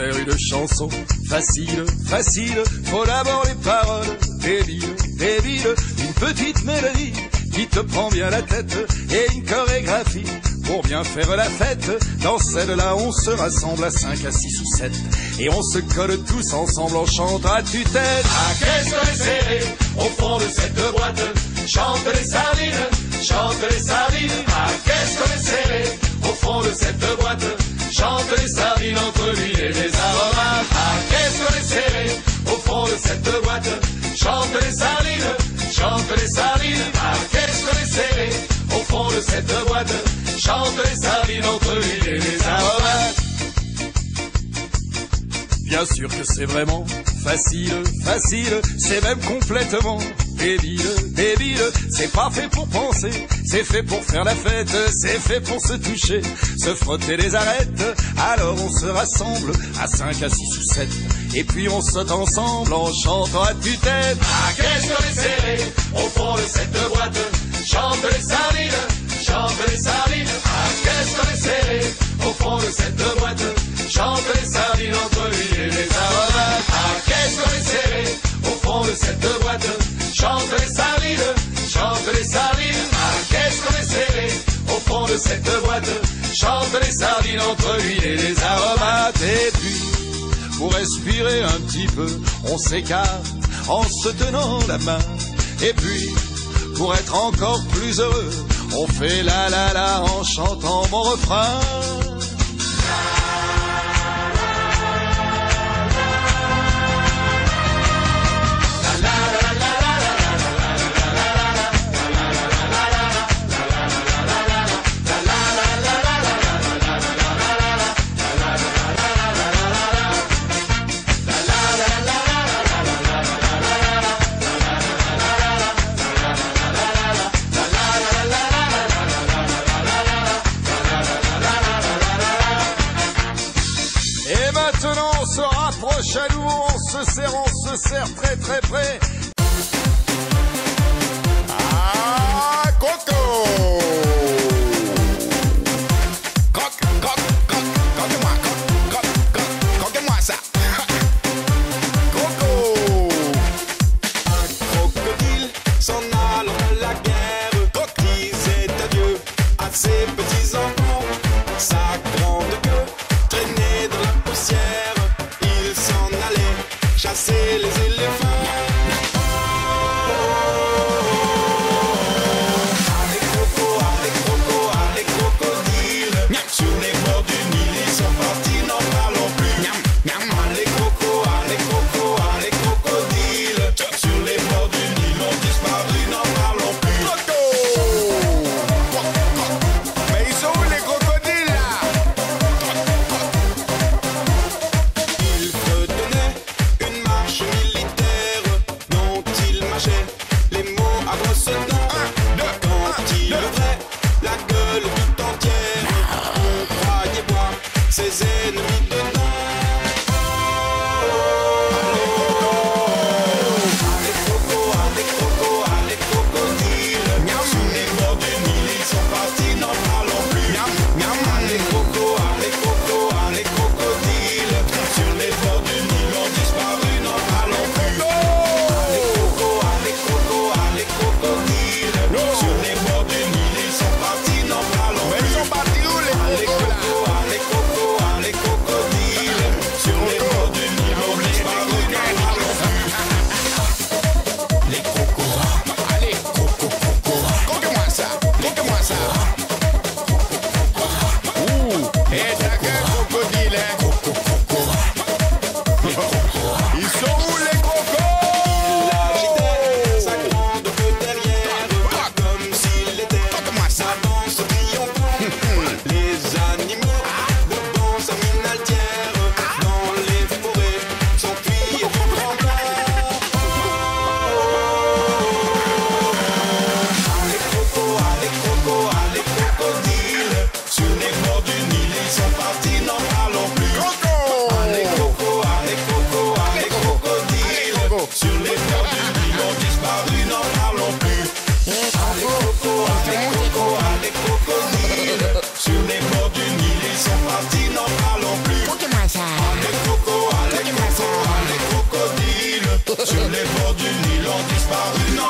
faire une chanson facile, facile. Faut d'abord les paroles débiles, débiles. Une petite mélodie qui te prend bien la tête et une chorégraphie pour bien faire la fête. Dans celle-là, on se rassemble à 5, à 6 ou 7 et on se colle tous ensemble, on chante à tue-tête. Ah, qu'est-ce qu'on est serré au fond de cette boîte. Chante les sardines, chante les sardines. Ah, qu'est-ce qu'on est serré au fond de cette boîte. Chante les sardines entre l'huile et les aromates. Ah, qu'est-ce qu'on est serré au fond de cette boîte. Chante les sardines, chante les sardines. Ah, qu'est-ce qu'on est serré au fond de cette boîte. Chante les sardines entre l'huile et les aromates. Bien sûr que c'est vraiment facile, facile. C'est même complètement débile, débile. C'est pas fait pour penser, c'est fait pour faire la fête. C'est fait pour se toucher, se frotter les arêtes. Alors on se rassemble à 5, à 6 ou 7 et puis on saute ensemble en chantant à tue-tête. Ah, qu'est-ce qu'on est serré au fond de cette boîte. Chante les sardines, chante les sardines. Ah, qu'est-ce qu'on est serré au fond de cette boîte. Chante les sardines entre l'huile et les aromates. Ah, qu'est-ce qu'on est serré au fond de cette boîte. Chante les sardines, chante les sardines. Ah, qu'est-ce qu'on est serré au fond de cette boîte. Chante les sardines entre l'huile et les aromates. Et puis, pour respirer un petit peu, on s'écarte en se tenant la main. Et puis, pour être encore plus heureux, on fait la la la en chantant mon refrain. Maintenant on se rapproche à nous, on se serre très très près.